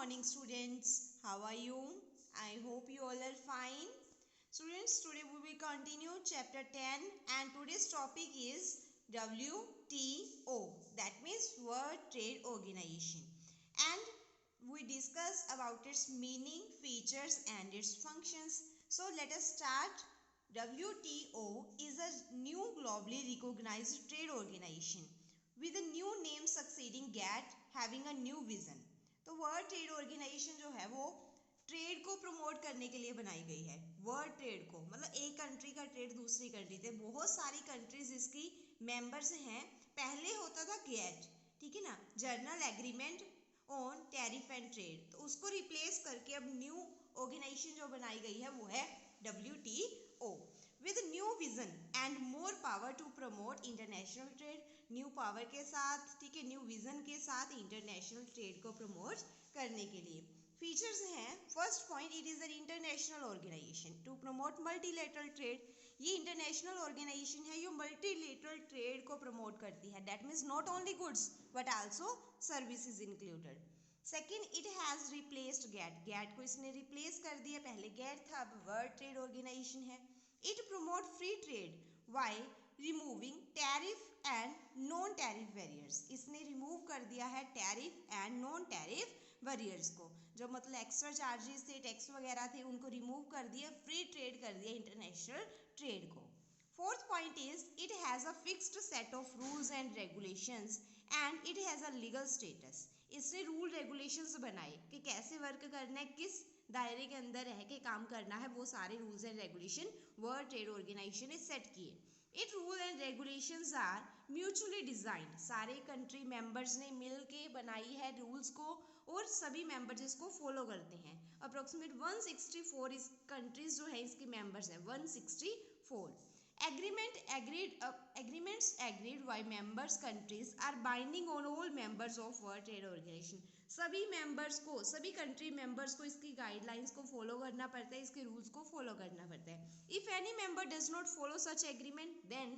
morning students. How are you? I hope you all are fine. Students, today we will continue chapter 10 and today's topic is WTO. That means World Trade Organization. And we discuss about its meaning, features and its functions. So let us start. WTO is a new globally recognized trade organization with a new name succeeding GATT having a new vision. तो world trade organisation जो है वो trade को promote करने के लिए बनाई गई है। वर्ल्ड ट्रेड को मतलब एक कंट्री का ट्रेड दूसरी कंट्री से, बहुत सारी कंट्रीज इसकी मेंबर्स हैं। पहले होता था गैट, ठीक है ना, journal agreement on tariff and trade, तो उसको रिप्लेस करके अब न्यू ऑर्गेनाइजेशन जो बनाई गई है वो है WTO with new vision and more power to promote international trade। New power के साथ, ठीक है, न्यू विजन के साथ इंटरनेशनल ट्रेड को प्रमोट करने के लिए। फीचर्स हैं, first point, it is an international organisation to promote multilateral trade. ये इंटरनेशनल ऑर्गेनाइजेशन है जो मल्टीलेटरल ट्रेड को प्रमोट करती है। That means not only goods but also services included. Second, it has replaced GATT. GATT को इसने replace कर दिया, पहले गैट था, अब वर्ल्ड ट्रेड ऑर्गेनाइजेशन है। It promote free trade by removing tariff and non tariff barriers. इसने remove कर दिया है tariff and non tariff barriers को, जो मतलब एक्स्ट्रा चार्जेस थे, टैक्स वगैरह थे, उनको रिमूव कर दिया, फ्री ट्रेड कर दिया इंटरनेशनल ट्रेड को। Fourth point is it has a fixed set of rules and regulations and it has a legal status. इसने रूल रेगुलेशंस बनाए कि कैसे वर्क करना है, किस दायरे के अंदर रह के काम करना है, वो सारे rules and regulation world trade organisation ने सेट किए। It rule and regulations are mutually designed. सारे कंट्री मेंबर्स ने मिल के बनाई है रूल्स को और सभी मेंबर्स इसको फॉलो करते हैं। अप्रोक्सीमेट 164 इस कंट्रीज जो है इसके मेंबर्स हैं, 164। Agreements agreed by members countries are binding on all members of World Trade Organization। सभी मेंबर्स को, सभी कंट्री मेंबर्स को इसकी गाइडलाइंस को फॉलो करना पड़ता है, इसके रूल्स को फॉलो करना पड़ता है। If any member does not follow such agreement then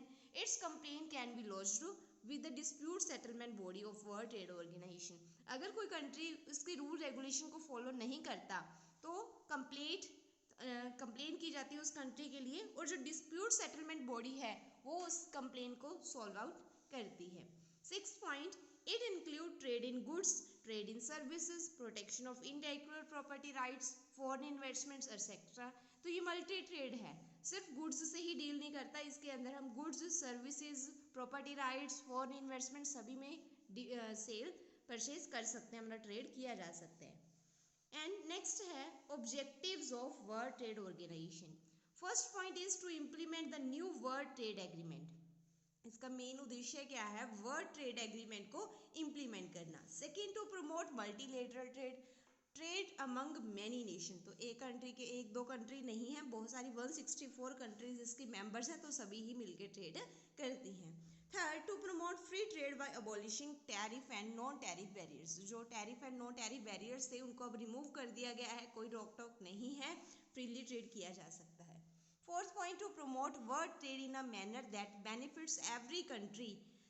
its complaint can be lodged with the dispute settlement body of world trade organisation. अगर कोई कंट्री इसके रूल रेगुलेशन को फॉलो नहीं करता तो कंप्लेन की जाती है उस कंट्री के लिए, और जो डिस्प्यूट सेटलमेंट बॉडी है वो उस कंप्लेन को सॉल्व आउट करती है। Six point, it include trade in goods, trade in services, protection of intellectual property rights, foreign investments etcetera. तो ये मल्टी ट्रेड है, सिर्फ गुड्स से ही डील नहीं करता, इसके अंदर हम goods, services, property rights, foreign investment सभी में सेल परचेज कर सकते हैं, हमारा ट्रेड किया जा सकता है। एंड नेक्स्ट है objectives of world trade organisation. First point is to implement the new world trade agreement. इसका मेन उद्देश्य क्या है, वर्ल्ड ट्रेड एग्रीमेंट को इम्प्लीमेंट करना। Second, to promote multilateral trade among many nation. तो एक कंट्री के एक दो कंट्री नहीं है, बहुत सारी 164 कंट्रीज इसकी मेंबर्स हैं, तो सभी ही मिलकर ट्रेड करती हैं। Third, to promote free trade by abolishing tariff and non tariff barriers. जो tariff and non tariff barriers थे उनको अब रिमूव कर दिया गया है, कोई रोक टोक नहीं है, फ्रीली ट्रेड किया जा सकता है। Fourth point, to promote world trade in a manner that benefits every country.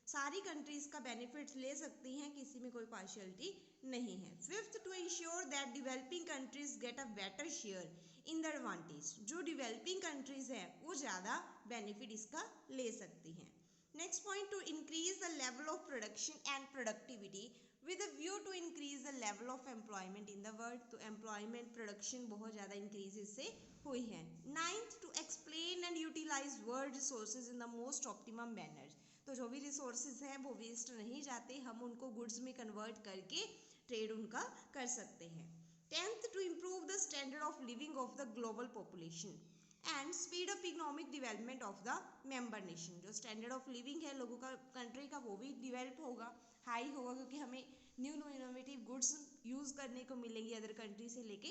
सारी कंट्रीज का बेनिफिट ले सकती हैं, किसी में कोई पार्शियलिटी नहीं है। Fifth, to ensure that developing countries get a better share in the advantage. जो डेवलपिंग कंट्रीज हैं वो ज़्यादा बेनिफिट इसका ले सकती हैं। Next point, to increase the level of production and productivity with a view to increase the level of employment in the world. तो employment, production बहुत ज़्यादा इंक्रीज इससे हुई है। Ninth, to explain and utilise world resources in the most optimum manner. तो जो भी resources हैं वो वेस्ट नहीं जाते, हम उनको गुड्स में कन्वर्ट करके ट्रेड उनका कर सकते हैं। Tenth, to improve the standard of living of the global population and speed up economic development of the member nation. जो स्टैंडर्ड ऑफ लिविंग है लोगों का, कंट्री का, वो भी डेवलप होगा, हाई होगा, क्योंकि हमें new new innovative goods use करने को मिलेंगी अदर कंट्री से लेके,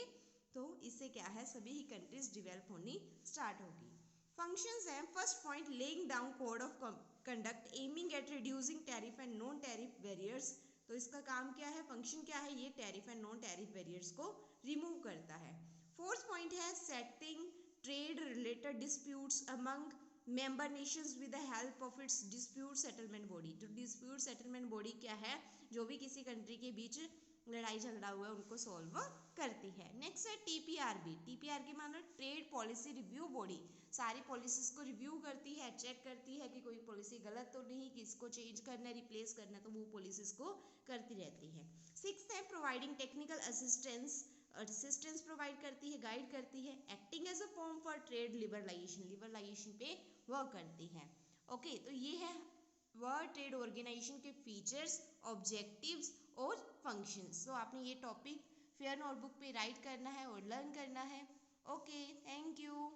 तो इससे क्या है, सभी ही कंट्रीज डेवलप होनी स्टार्ट होगी। फंक्शंस हैं, first point, laying down code of conduct aiming at reducing tariff and non tariff barriers. तो इसका काम क्या है, फंक्शन क्या है, ये tariff and non tariff barriers को रिमूव करता है। फोर्थ पॉइंट है setting trade related disputes among member Nations with the help of its dispute settlement body. तो डिस्प्यूट सेटलमेंट बॉडी क्या है, जो भी किसी कंट्री के बीच लड़ाई झगड़ा हुआ है उनको सॉल्व करती है। नेक्स्ट है टीपीआरबी। टीपीआर माना ट्रेड पॉलिसी रिव्यू बॉडी, सारी पॉलिसीज को रिव्यू करती है, चेक करती है कि कोई पॉलिसी गलत तो नहीं, किसको चेंज करना है, रिप्लेस करना है, तो वो पॉलिसीज को करती रहती है। सिक्स्थ है प्रोवाइडिंग टेक्निकल असिस्टेंस प्रोवाइड करती है, गाइड करती है। Acting as a form for trade liberalisation पे वर्क करती है। ओके, तो ये है वर्ल्ड ट्रेड ऑर्गेनाइजेशन के फीचर्स, ऑब्जेक्टिव्स और फंक्शंस। तो आपने ये टॉपिक फेयर नोटबुक पे राइट करना है और लर्न करना है। Okay, thank you.